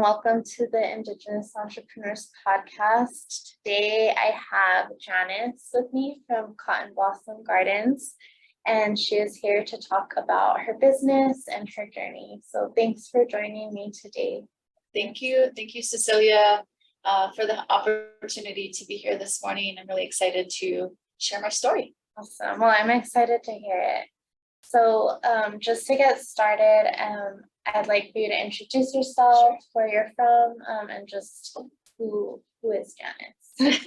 welcome to the Indigenous Entrepreneurs Podcast. Today I have Janice with me from Cotton Blossom Gardens, and she is here to talk about her business and her journey. So thanks for joining me today. Thank you, Cecilia, for the opportunity to be here this morning. I'm really excited to share my story. Awesome. Well, I'm excited to hear it. So just to get started, I'd like for you to introduce yourself, where you're from, and just who is Janice.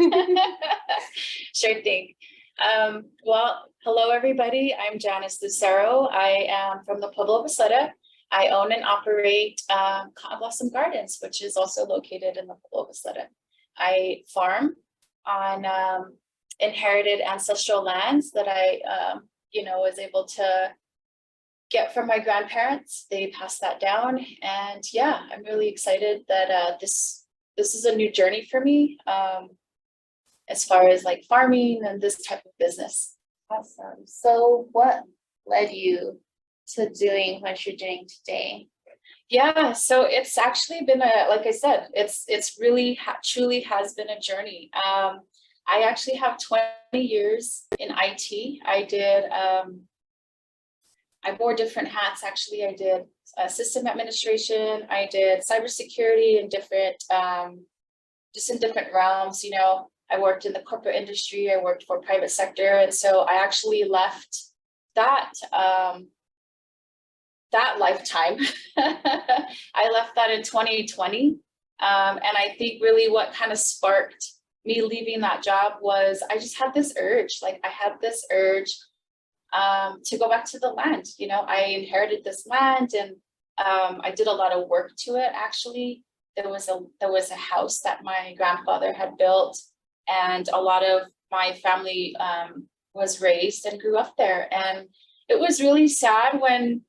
Sure thing. Well, hello, everybody. I'm Janice Lucero. I am from the Pueblo of Isleta. I own and operate Cotton Blossom Gardens, which is also located in the Pueblo of Isleta. I farm on inherited ancestral lands that I was able to get from my grandparents. They passed that down, and yeah, I'm really excited that this is a new journey for me as far as like farming and this type of business. Awesome. So what led you to doing what you're doing today? Yeah, so it's actually been like I said, it's really truly has been a journey. I actually have 20 years in IT. I wore different hats. Actually, I did system administration. I did cybersecurity in different, just in different realms. You know, I worked in the corporate industry. I worked for private sector, and so I actually left that that lifetime. I left that in 2020, and I think really what kind of sparked me leaving that job was I just had this urge. Like I had this urge to go back to the land. You know, I inherited this land, and I did a lot of work to it. Actually, there was a house that my grandfather had built, and a lot of my family was raised and grew up there. And it was really sad when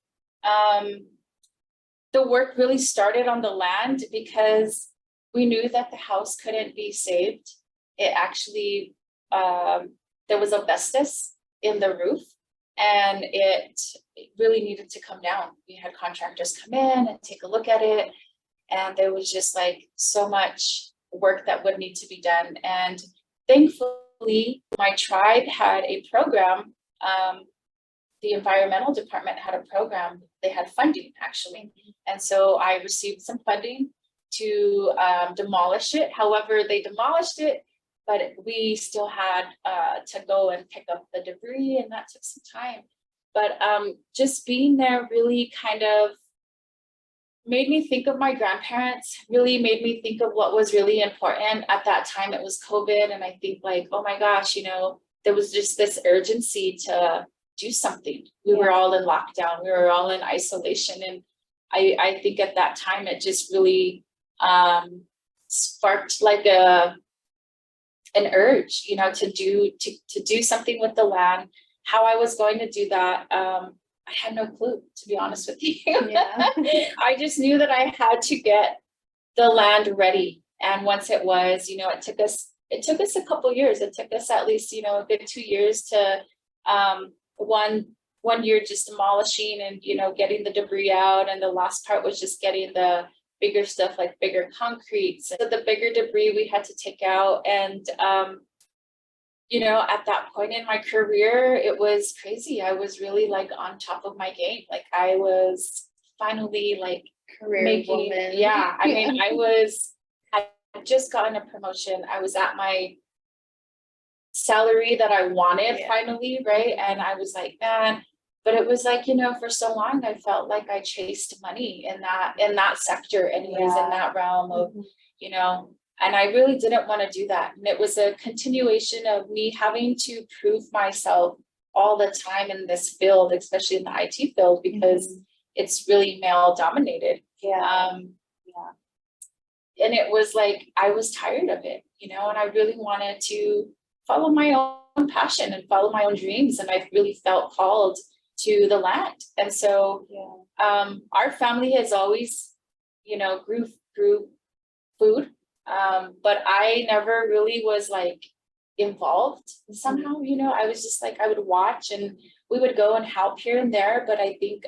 the work really started on the land, because we knew that the house couldn't be saved. It actually, there was asbestos in the roof, and it really needed to come down. We had contractors come in and take a look at it, and there was just like so much work that would need to be done. And thankfully, my tribe had a program. The environmental department had a program. They had funding, actually. And so I received some funding to demolish it. However, they demolished it, but we still had to go and pick up the debris, and that took some time. But just being there really kind of made me think of my grandparents, really made me think of what was really important. At that time, it was COVID, and I think like, oh my gosh, you know, there was just this urgency to do something. We were all in lockdown. We were all in isolation. And I think at that time, it just really sparked like an urge, you know, to do something with the land. How I was going to do that, I had no clue, to be honest with you. Yeah. I just knew that I had to get the land ready. And once it was, you know, it took us a couple years. It took us at least, you know, a good 2 years to one year just demolishing and, you know, getting the debris out. And the last part was just getting the bigger stuff, like bigger concrete. So the bigger debris we had to take out. And, you know, at that point in my career, it was crazy. I was really like on top of my game. Like I was finally like Career woman. Yeah. I mean, I had just gotten a promotion. I was at my salary that I wanted finally, right? And I was like, man, but it was like, you know, for so long I felt like I chased money in that sector anyways, in that realm of, you know, and I really didn't want to do that. And it was a continuation of me having to prove myself all the time in this field, especially in the IT field, because it's really male dominated. And it was like, I was tired of it, you know, and I really wanted to follow my own passion and follow my own dreams. And I really felt called to the land. And so our family has always, you know, grew food. But I never really was like involved somehow, you know. I was just like, I would watch and we would go and help here and there. But I think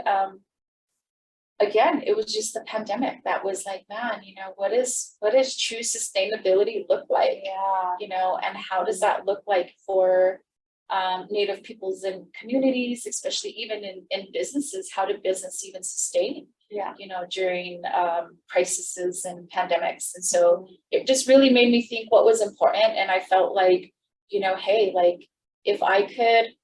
again, it was just the pandemic that was like, man, you know, what is true sustainability look like? Yeah. You know, and how does that look like for Native peoples and communities, especially even in businesses? How did business even sustain? Yeah. You know, during crises and pandemics. And so it just really made me think what was important. And I felt like, you know, hey, like if I could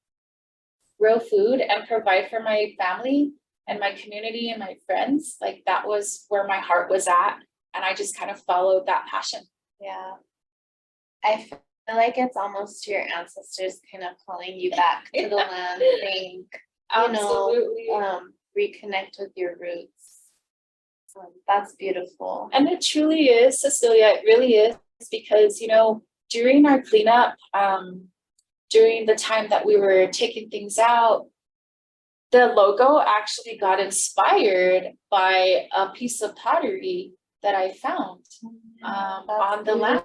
grow food and provide for my family and my community and my friends, like that was where my heart was at. And I just kind of followed that passion. Yeah. I feel like it's almost your ancestors kind of calling you back to the land, saying, Absolutely. Reconnect with your roots. That's beautiful. And it truly is, Cecilia, it really is, because, you know, during our cleanup, during the time that we were taking things out, the logo actually got inspired by a piece of pottery that I found on the land.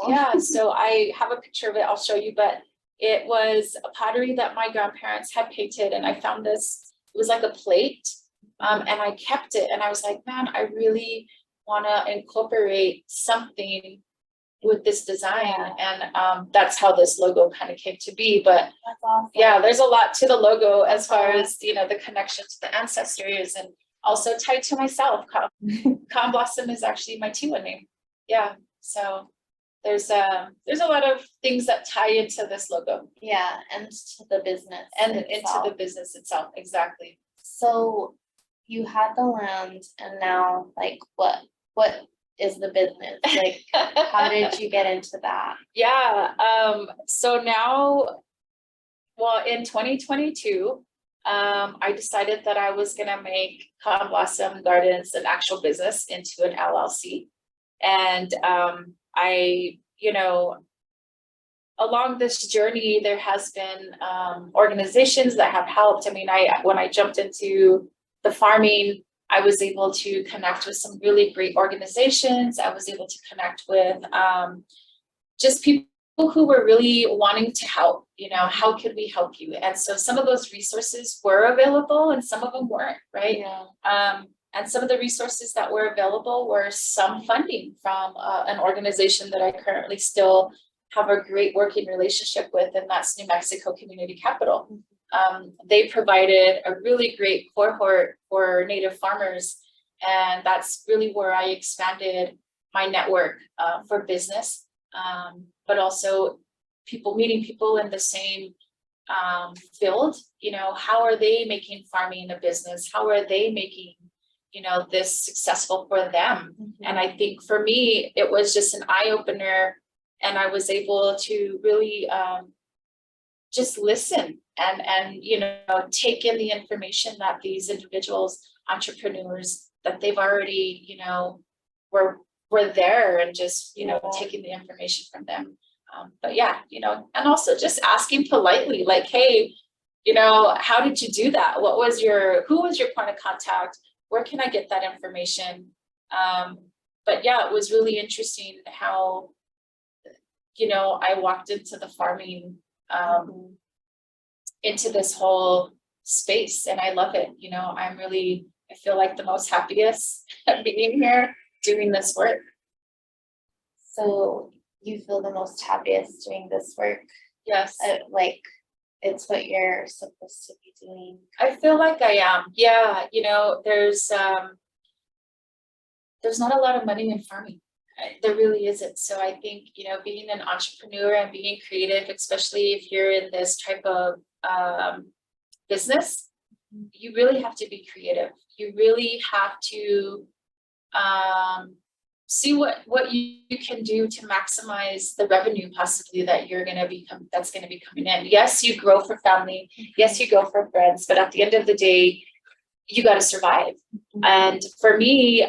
Yeah, so I have a picture of it, I'll show you, but it was a pottery that my grandparents had painted, and I found this, it was like a plate, and I kept it, and I was like, man, I really want to incorporate something with this design. And that's how this logo kind of came to be. But that's awesome. Yeah, there's a lot to the logo as far as, you know, the connection to the ancestors, and also tied to myself. Cotton Blossom is actually my Tiwa name. Yeah, so there's a lot of things that tie into this logo. Yeah, and to the business and itself. into the business itself. Exactly. So you had the land, and now like what is the business? Like how did you get into that? Yeah, so now, well, in 2022, I decided that I was gonna make Cotton Blossom Gardens an actual business into an LLC. And I, you know, along this journey, there has been organizations that have helped. I mean, when I jumped into the farming, I was able to connect with some really great organizations. I was able to connect with just people who were really wanting to help, you know, how could we help you? And so some of those resources were available and some of them weren't, right? Yeah. And some of the resources that were available were some funding from an organization that I currently still have a great working relationship with, and that's New Mexico Community Capital. They provided a really great cohort for Native farmers, and that's really where I expanded my network for business, but also meeting people in the same field. You know, how are they making farming a business? How are they making, you know, this successful for them? Mm-hmm. And I think for me, it was just an eye opener, and I was able to really just listen and you know, take in the information that these individuals, entrepreneurs, that they've already, you know, were there, and just, you know, taking the information from them. But yeah, you know, and also just asking politely, like, hey, you know, how did you do that? Who was your point of contact? Where can I get that information? But yeah, it was really interesting how, you know, I walked into the farming, into this whole space, and I love it. You know, I feel like the most happiest being here doing this work. So you feel the most happiest doing this work? Yes. Like it's what you're supposed to be doing. I feel like I am. Yeah, you know, there's not a lot of money in farming. There really isn't. So I think, you know, being an entrepreneur and being creative, especially if you're in this type of business, you really have to be creative. You really have to see what you can do to maximize the revenue possibly that that's going to be coming in. Yes, you grow for family. Yes, you grow for friends, but at the end of the day, you got to survive. And for me,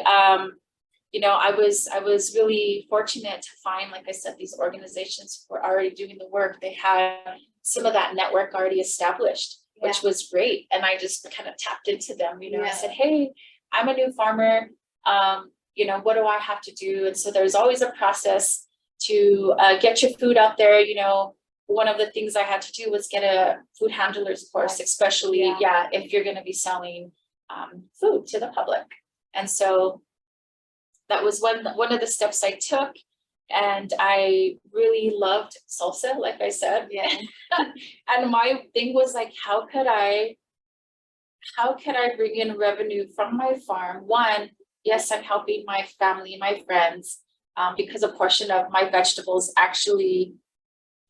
you know, I was really fortunate to find, like I said, these organizations who were already doing the work. They had some of that network already established, which was great. And I just kind of tapped into them. You know, I said, hey, I'm a new farmer. You know, what do I have to do? And so there's always a process to get your food out there. You know, one of the things I had to do was get a food handler's course, especially, if you're going to be selling food to the public. And so that was one of the steps I took. And I really loved salsa, like I said. Yeah. And my thing was like, how could I bring in revenue from my farm? One, yes, I'm helping my family, my friends, because a portion of my vegetables actually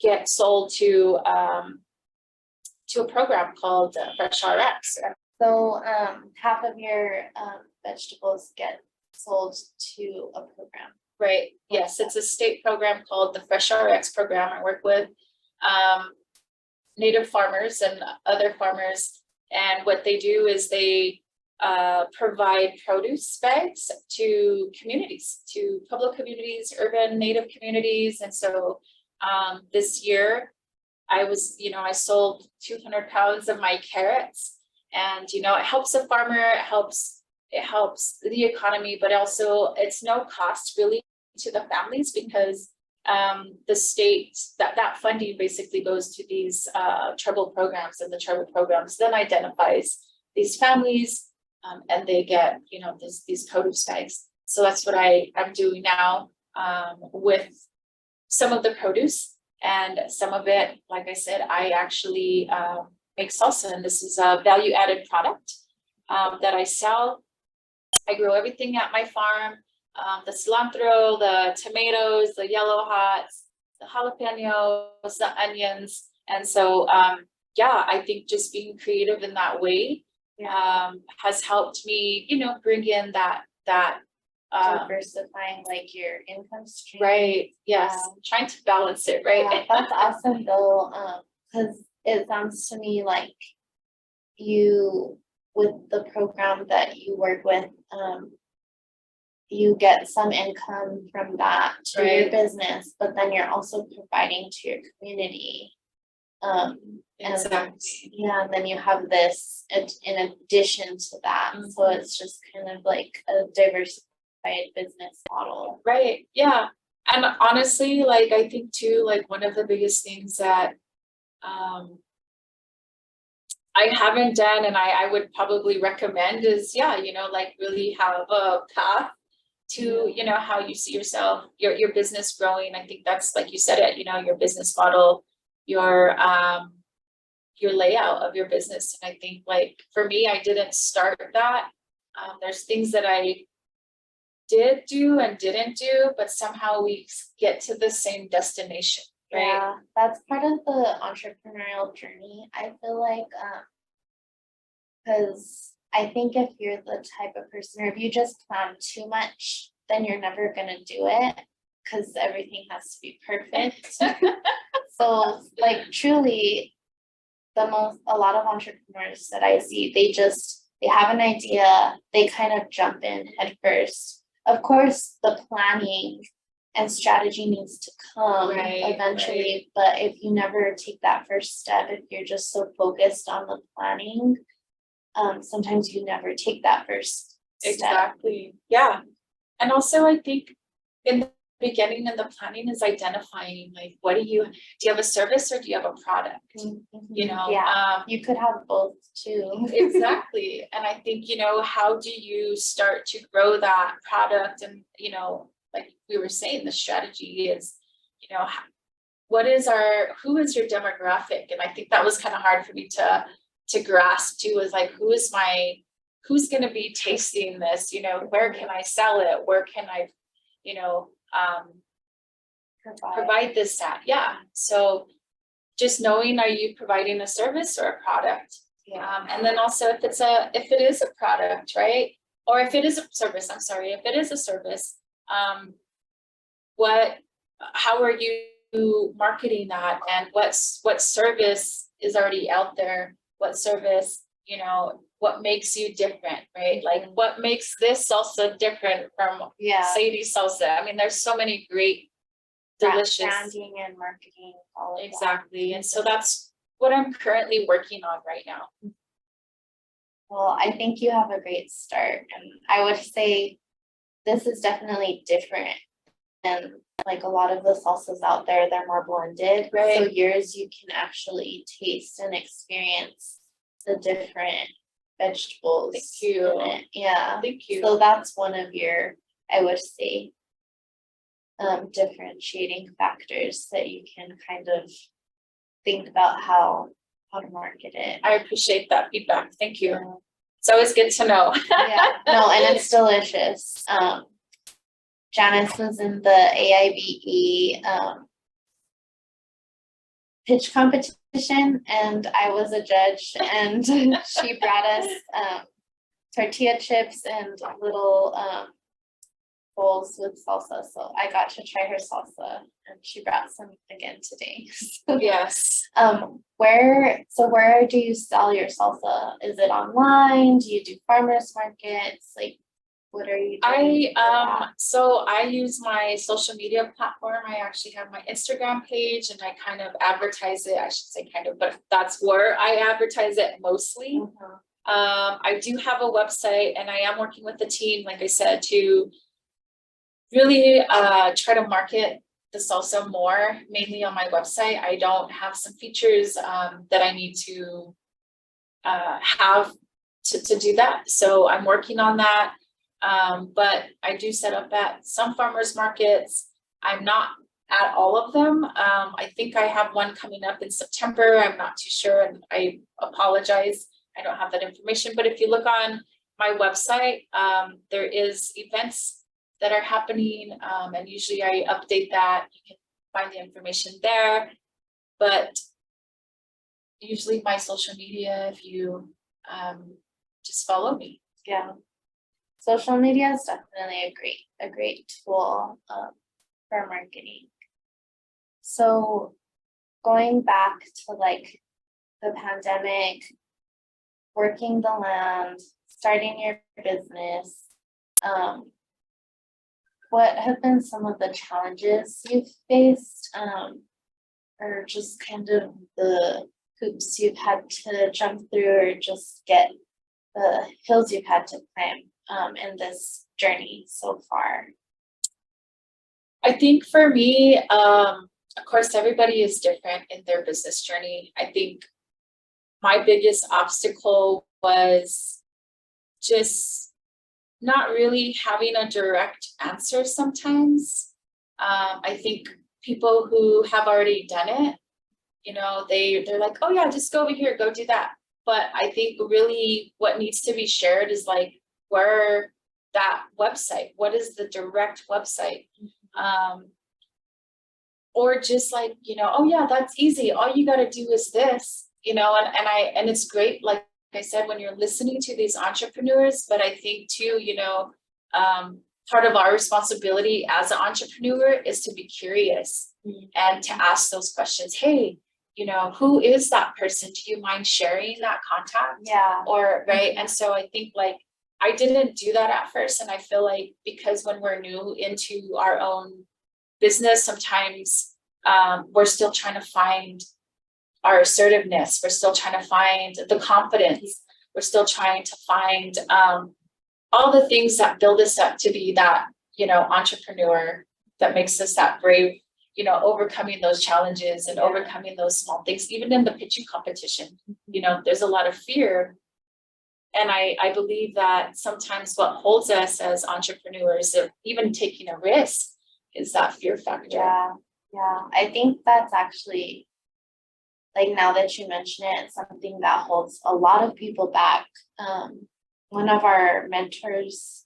get sold to a program called Fresh RX. So half of your vegetables get sold to a program. Right. Yes, it's a state program called the Fresh RX program. I work with native farmers and other farmers, and what they do is they provide produce bags to communities, to public communities, urban native communities. And so this year I sold 200 pounds of my carrots, and it helps the farmer, it helps the economy, but also it's no cost really to the families, because the state, that funding basically goes to these tribal programs, and the tribal programs then identifies these families, and they get these produce bags. So that's what I'm doing now with some of the produce, and some of it, like I said, I actually make salsa, and this is a value added product that I sell. I grow everything at my farm, the cilantro, the tomatoes, the yellow hots, the jalapenos, the onions. And so, I think just being creative in that way has helped me, bring in that diversifying like your income stream. Right. Yes. Trying to balance it. Right. Yeah, that's awesome though. Because it sounds to me like you, with the program that you work with, you get some income from that to your business, but then you're also providing to your community. Exactly. And then you have this in addition to that. Mm-hmm. So it's just kind of like a diversified business model. Right. Yeah. And honestly, like I think too, like one of the biggest things that I haven't done, and I would probably recommend is, like really have a path to, how you see yourself, your business growing. I think that's, like you said it, your business model, your layout of your business. And I think like for me, I didn't start that. There's things that I did do and didn't do, but somehow we get to the same destination. Right? Yeah, that's part of the entrepreneurial journey. I feel like, because I think if you're the type of person, or if you just plan too much, then you're never gonna do it, because everything has to be perfect. So like truly, a lot of entrepreneurs that I see, they have an idea, they kind of jump in head first. Of course, the planning and strategy needs to come eventually, but if you never take that first step, if you're just so focused on the planning, sometimes you never take that first step. Exactly. Yeah. And also I think in the beginning of the planning is identifying like, do you have a service or do you have a product? Mm-hmm. You could have both too. Exactly. And I think, how do you start to grow that product? And, like we were saying, the strategy is, who is your demographic? And I think that was kind of hard for me to grasp too, is like, who's going to be tasting this? Where can I sell it? Where can I, provide this at? Yeah. So just knowing, are you providing a service or a product? Yeah. And then also if it is a product, right? Or if it is a service, if it is a service, how are you marketing that? And what service is already out there? What service, what makes you different, right? Like what makes this salsa different from Sadie's salsa? I mean, there's so many great, delicious branding and marketing. All of exactly. That. And so that's what I'm currently working on right now. Well, I think you have a great start. And I would say this is definitely different than like a lot of the salsas out there. They're more blended. Right. So yours, you can actually taste and experience the different vegetables. Thank you. in it. Yeah. Thank you. So that's one of your, I would say, differentiating factors that you can kind of think about how to market it. I appreciate that feedback. Thank you. Yeah. It's always good to know. Yeah, no, and it's delicious. Janice was in the AIBE pitch competition, and I was a judge, and she brought us tortilla chips and little bowls with salsa. So I got to try her salsa, and she brought some again today. Yes. Where do you sell your salsa? Is it online? Do you do farmers markets? Like, what are you doing? So I use my social media platform. I actually have my Instagram page, and I kind of advertise it. I should say kind of, but that's where I advertise it mostly. Mhm. I do have a website, and I am working with the team, like I said, to really try to market the salsa more, mainly on my website. I don't have some features that I need to have to do that. So I'm working on that. But I do set up at some farmers markets. I'm not at all of them. I think I have one coming up in September. I'm not too sure, and I apologize. I don't have that information, but if you look on my website, there is events that are happening, and usually I update that. You can find the information there, but usually my social media, if you just follow me. Yeah. Social media is definitely a great tool for marketing. So going back to like the pandemic, working the land, starting your business, what have been some of the challenges you've faced, or just kind of the hoops you've had to jump through, or just get the hills you've had to climb in this journey so far? I think for me, of course, everybody is different in their business journey. I think my biggest obstacle was just not really having a direct answer sometimes. I think people who have already done it, you know, they're like, oh yeah, just go over here, go do that. But I think really what needs to be shared is like, where that website, what is the direct website? Or just like, you know, oh yeah, that's easy. All you got to do is this, you know, and it's great. Like I said, when you're listening to these entrepreneurs, but I think too, you know, part of our responsibility as an entrepreneur is to be curious and to ask those questions. Hey, you know, who is that person? Do you mind sharing that contact? Yeah. Or, right. And so I think like, I didn't do that at first. And I feel like because when we're new into our own business, sometimes we're still trying to find our assertiveness. We're still trying to find the confidence. We're still trying to find all the things that build us up to be that, you know, entrepreneur that makes us that brave, you know, overcoming those challenges and overcoming those small things. Even in the pitching competition, you know, there's a lot of fear. And I believe that sometimes what holds us as entrepreneurs, or even taking a risk, is that fear factor. Yeah. I think that's actually, like, now that you mention it, something that holds a lot of people back. One of our mentors,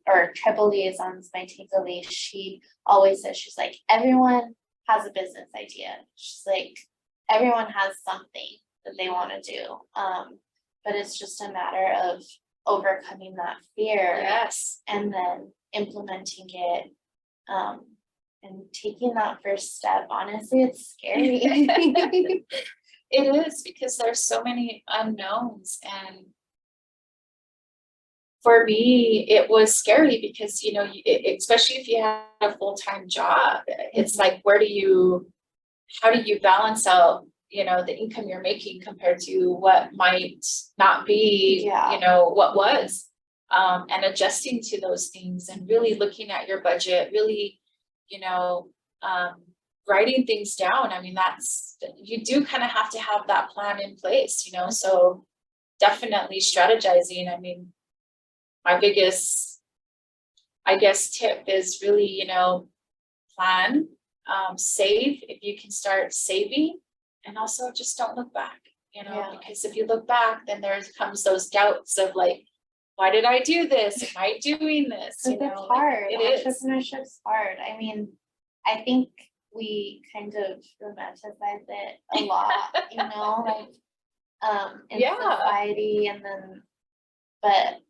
or tribal liaisons, my Tingali, she always says, she's like, everyone has a business idea. She's like, everyone has something that they want to do. But it's just a matter of overcoming that fear. Yes. And then implementing it, and taking that first step. Honestly, it's scary. It is, because there's so many unknowns. And for me, it was scary because, you know, especially if you have a full-time job, it's like, how do you balance out, you know, the income you're making compared to what might not be, you know, what was, and adjusting to those things and really looking at your budget, really, you know, writing things down. I mean, you do kind of have to have that plan in place, you know, so definitely strategizing. I mean, my biggest, I guess, tip is really, you know, plan, save if you can start saving, and also just don't look back, you know, Yeah. because if you look back, then there comes those doubts of like, why did I do this? Am I doing this? You Because know, it's hard. it is. Entrepreneurship's hard. I mean, I think we kind of romanticize it a lot, you know, like in Yeah. society, and then, but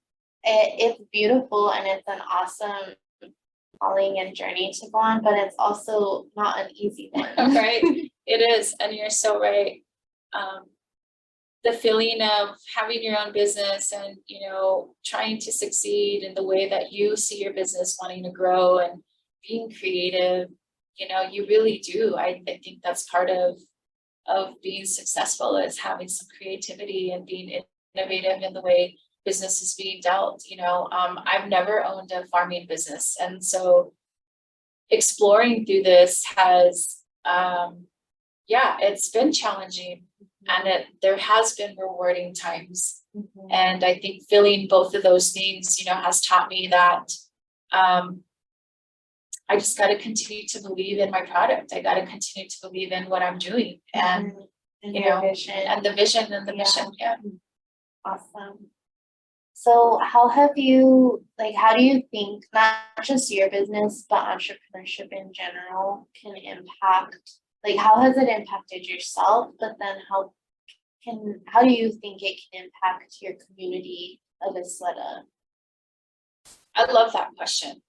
it's beautiful and it's an awesome calling and journey to go on, but it's also not an easy one. Right, it is, and you're so right. The feeling of having your own business and, you know, trying to succeed in the way that you see your business wanting to grow and being creative, you know, you really do. I think that's part of being successful, is having some creativity and being innovative in the way business is being dealt. You know, I've never owned a farming business, and so exploring through this has, yeah, it's been challenging, and there has been rewarding times. Mhm. And I think feeling both of those things, you know, has taught me that I just got to continue to believe in my product. I got to continue to believe in what I'm doing, and And you your know, vision. and the vision and the Yeah. mission. Yeah. Awesome. So how have you, like, how do you think not just your business, but entrepreneurship in general can impact, like, how has it impacted yourself, but then how do you think it can impact your community of Isleta? I love that question.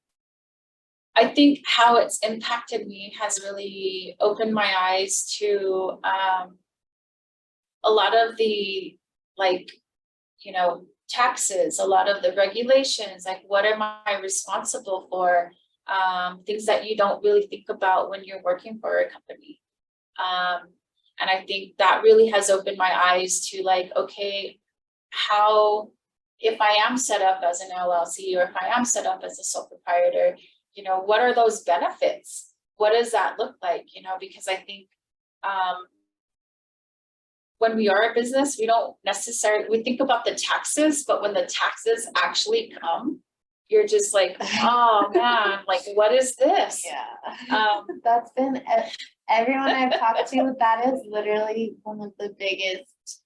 I think how it's impacted me has really opened my eyes to a lot of the, like, you know, taxes, a lot of the regulations, like what am I responsible for? Things that you don't really think about when you're working for a company. And I think that really has opened my eyes to, like, okay, how, if I am set up as an LLC, or if I am set up as a sole proprietor, you know, what are those benefits? What does that look like? You know, because I think when we are a business, we don't necessarily, we think about the taxes, but when the taxes actually come, you're just like, oh man, like, what is this? Yeah. That's been, everyone I've talked to, that is literally one of the biggest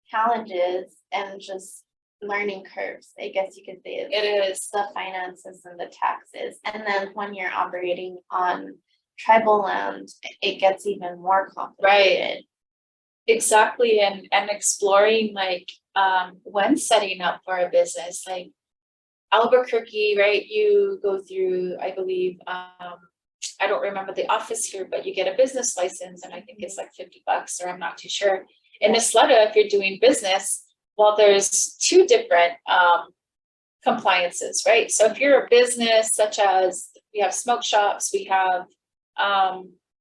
challenges and just learning curves, I guess you could say. It is. The finances and the taxes. And then when you're operating on tribal land, it gets even more complicated. Right. Exactly. And exploring, like, when setting up for a business, like Albuquerque, right? You go through, I believe, I don't remember the office here, but you get a business license, and I think it's like $50, or I'm not too sure. In Isleta, if you're doing business, well, there's two different compliances, right? So if you're a business, such as we have smoke shops, we have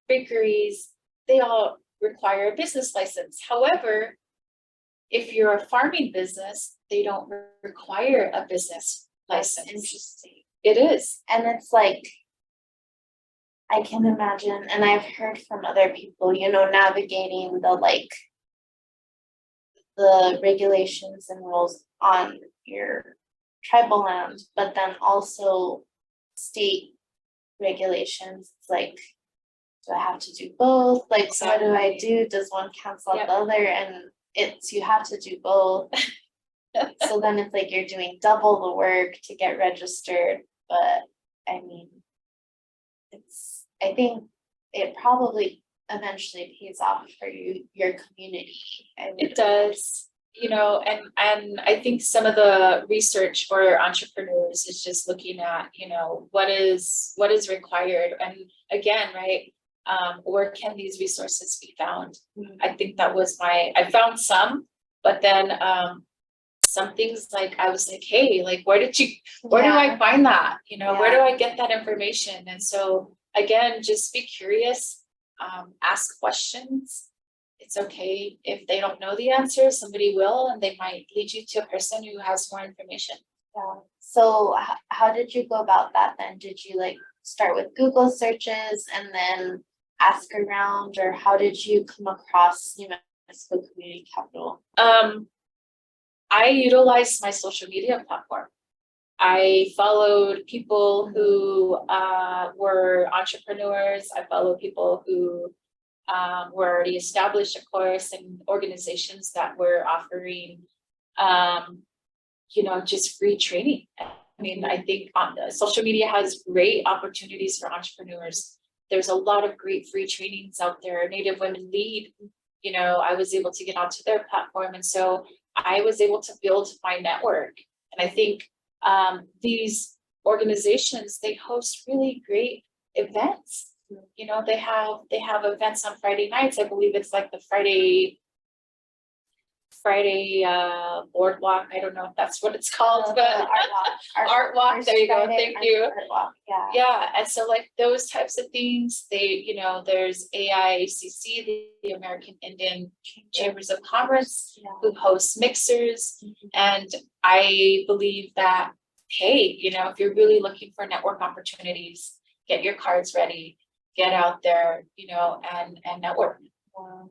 bakeries, they all require a business license. However, if you're a farming business, they don't require a business license. That's interesting. It is. And it's like, I can imagine, and I've heard from other people, you know, navigating the regulations and rules on your tribal land, but then also state regulations. It's like, do I have to do both? Like, what do I do? Does one cancel out the other? And you have to do both. So then it's like you're doing double the work to get registered. But I mean, I think it probably eventually pays off for your community. It does, you know, and I think some of the research for entrepreneurs is just looking at, you know, what is required, and again, right, where can these resources be found? Mm-hmm. I think that was I found some, but then some things, like, I was like, hey, like, where do I find that? You know, where do I get that information? And so again, just be curious, ask questions. It's okay if they don't know the answer, somebody will, and they might lead you to a person who has more information. Yeah. So how did you go about that then? Did you like start with Google searches and then ask around, or how did you come across New Mexico Community Capital? I utilized my social media platform. I followed people who were entrepreneurs. I followed people who were already established, of course, and organizations that were offering, just free training. I mean, I think on the social media has great opportunities for entrepreneurs. There's a lot of great free trainings out there. Native Women Lead, I was able to get onto their platform. And so I was able to build my network. And I think these organizations, they host really great events. They have events on Friday nights. I believe it's like the Friday boardwalk. I don't know if that's what it's called, but art walk. There you go. Thank you. Yeah. And so like those types of things, there's AICC, the American Indian Chambers of Commerce, who hosts mixers. And I believe that, hey, if you're really looking for network opportunities, get your cards ready, get out there, and network.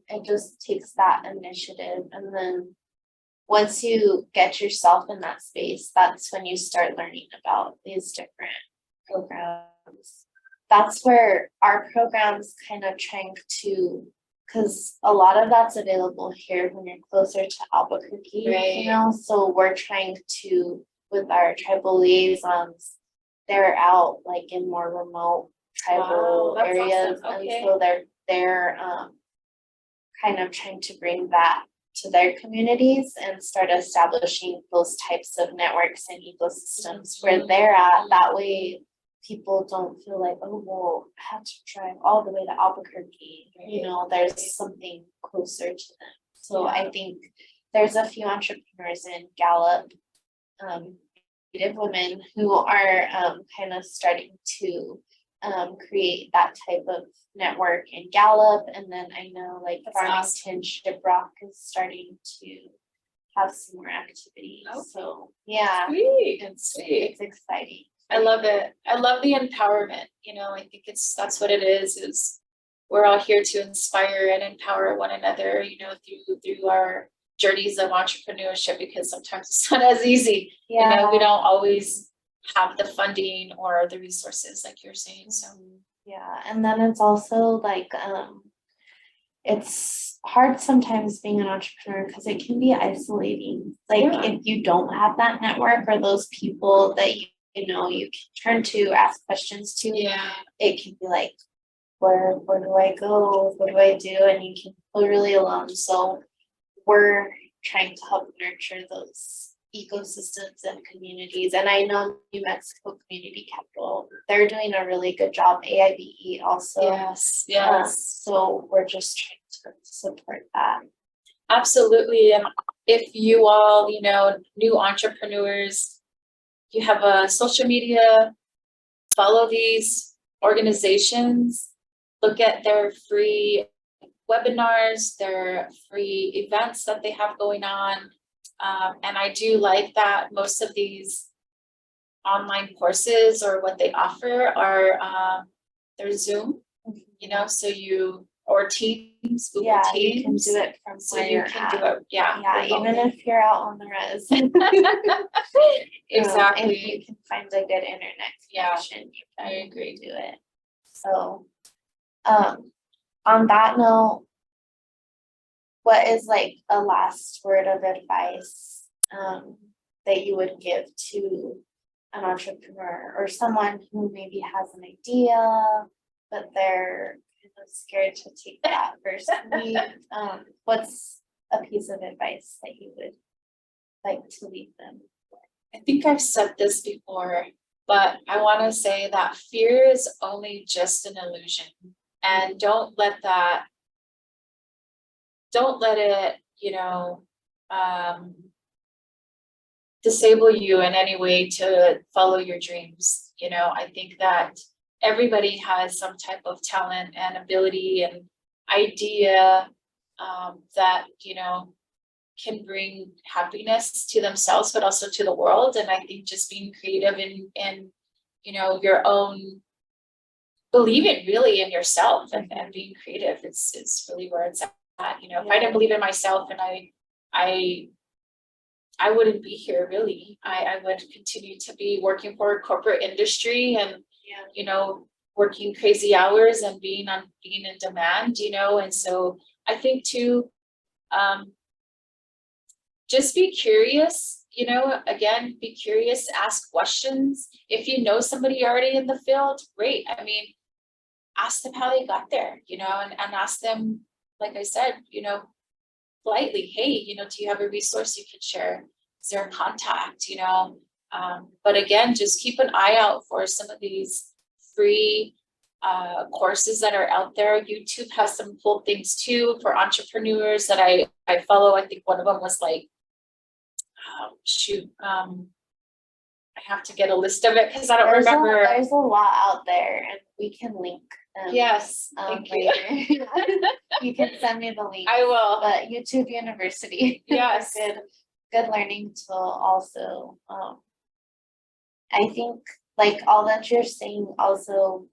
It just takes that initiative, and then once you get yourself in that space, that's when you start learning about these different programs. That's where our program's kind of trying to, because a lot of that's available here when you're closer to Albuquerque, right. So we're trying to, with our tribal liaisons, they're out like in more remote tribal areas, awesome. Okay. and so they're kind of trying to bring that to their communities and start establishing those types of networks and ecosystems where they're at. That way people don't feel like, oh, well, I have to drive all the way to Albuquerque. There's something closer to them. So I think there's a few entrepreneurs in Gallup, Native women, who are kind of starting to create that type of network in Gallup. And then I know like Farmington Shiprock is starting to have some more activities. Okay. So yeah, it's exciting. I love it. I love the empowerment. I think that's what it is we're all here to inspire and empower one another, through our journeys of entrepreneurship, because sometimes it's not as easy. We don't always have the funding or the resources like you're saying. So and then it's also like it's hard sometimes being an entrepreneur because it can be isolating. Like if you don't have that network or those people that you can turn to, ask questions to, it can be like, where do I go? What do I do? And you can feel really alone. So we're trying to help nurture those ecosystems and communities. And I know New Mexico Community Capital, they're doing a really good job. AIBE also. Yes. So we're just trying to support that. Absolutely. And if you all, new entrepreneurs, you have a social media, follow these organizations, look at their free webinars, their free events that they have going on. And I do like that most of these online courses or what they offer are they're Zoom, so or Teams, Google Teams. You can do it from where you can do it. Even if you're out on the res. Exactly. If you can find a good internet connection, I agree. Do it. So, on that note, what is like a last word of advice that you would give to an entrepreneur or someone who maybe has an idea, but they're kind of scared to take that first leap? What's a piece of advice that you would like to leave them? I think I've said this before, but I want to say that fear is only just an illusion, and don't let it, disable you in any way to follow your dreams. I think that everybody has some type of talent and ability and idea that, can bring happiness to themselves, but also to the world. And I think just being creative in your own, believing really in yourself and being creative is really where it's at. If I didn't believe in myself and I I wouldn't be here really. I would continue to be working for a corporate industry and, Yeah. you know, working crazy hours and being in demand, you know, and so I think too, just be curious, you know, again, be curious, ask questions. If you know somebody already in the field, great. I mean, ask them how they got there, you know, and ask them, like I said, you know, politely, hey, you know, do you have a resource you can share? Is there a contact, you know? But again, just keep an eye out for some of these free courses that are out there. YouTube has some cool things too for entrepreneurs that I follow. I think one of them was like, I have to get a list of it because I don't remember. There's a lot out there, and we can link them. Yes, thank you. Later. You can send me the link. I will. But YouTube University. Yes. Good learning tool also. I think like all that you're saying also,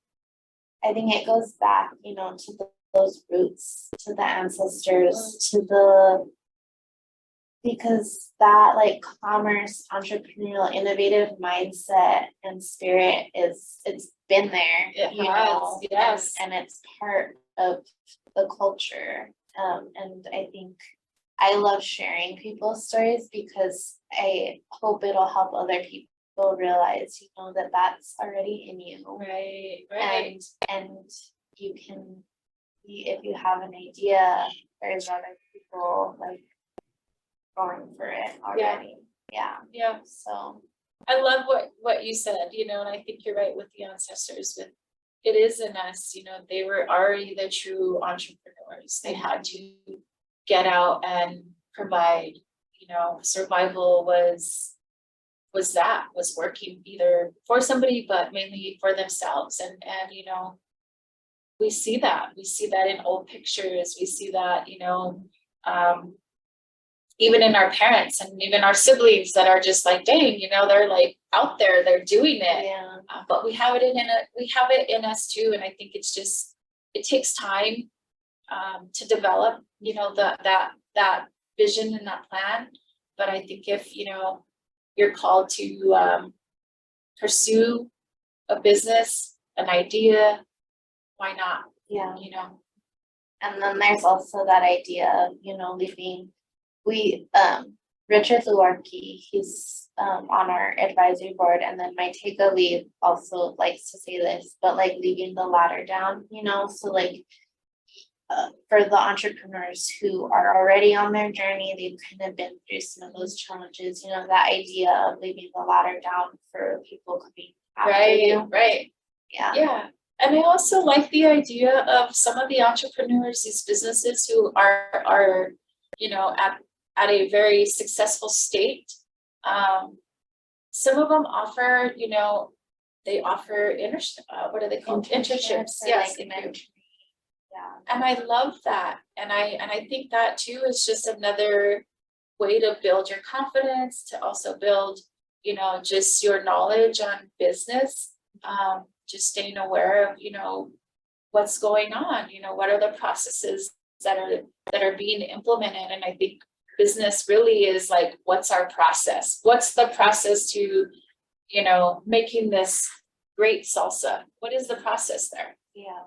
I think it goes back, you know, to those roots, to the ancestors, to the, because that like commerce, entrepreneurial, innovative mindset and spirit it's been there, It you has, know, yes. and it's part of the culture. And I think I love sharing people's stories because I hope it'll help other people realize, you know, that that's already in you. Right. And you can, if you have an idea, there's other people like going for it already. Yeah. So I love what you said, you know, and I think you're right with the ancestors. With it is in us, you know, they were already the true entrepreneurs. They had to get out and provide, you know, survival was working either for somebody, but mainly for themselves. And you know, we see that in old pictures. We see that, you know, even in our parents and even our siblings that are just like, dang, you know, they're like out there, they're doing it. yeah. But we have it in us too. And I think it's just, it takes time to develop, you know, that vision and that plan. But I think if, you know, you're called to pursue a business, an idea, why not? Yeah. You know. And then there's also that idea of, you know, leaving. Richard Luarkey, he's on our advisory board, and then my take-a lead also likes to say this, but like leaving the ladder down, you know, so like for the entrepreneurs who are already on their journey, they've kind of been through some of those challenges, you know, that idea of leaving the ladder down for people coming after you. Right. Yeah. And I also like the idea of some of the entrepreneurs, these businesses who are, you know, at a very successful state. Some of them offer, you know, they offer what are they called? Internships. Yes. Like yeah. And I love that. And I think that too is just another way to build your confidence, to also build, you know, just your knowledge on business. Just staying aware of, you know, what's going on, you know, what are the processes that are being implemented. And I think business really is like, what's our process? What's the process to, you know, making this great salsa? What is the process there? Yeah.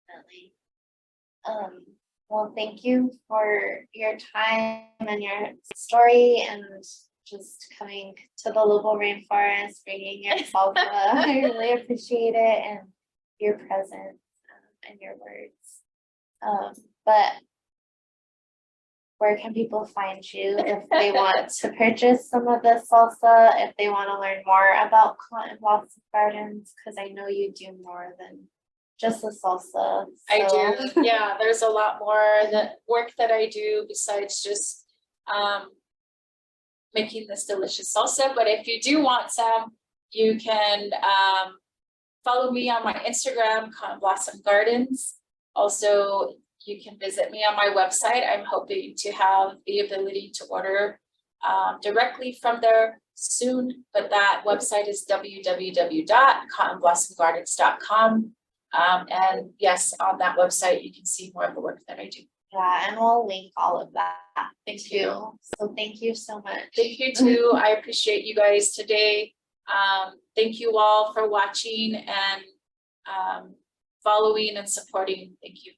Definitely. Well, thank you for your time and your story and just coming to the local rainforest, bringing your salsa. I really appreciate it, and your presence and your words. But where can people find you if they want to purchase some of the salsa, if they want to learn more about Cotton Blossom Gardens? Because I know you do more than just the salsa. So. I do. Yeah, there's a lot more the work that I do besides just making this delicious salsa. But if you do want some, you can follow me on my Instagram, Cotton Blossom Gardens. Also, you can visit me on my website. I'm hoping to have the ability to order directly from there soon, but that website is www.cottonblossomgardens.com. And yes, on that website, you can see more of the work that I do. Yeah, and we'll link all of that Thank you. too. So thank you so much. Thank you too. I appreciate you guys today. Thank you all for watching and following and supporting. Thank you.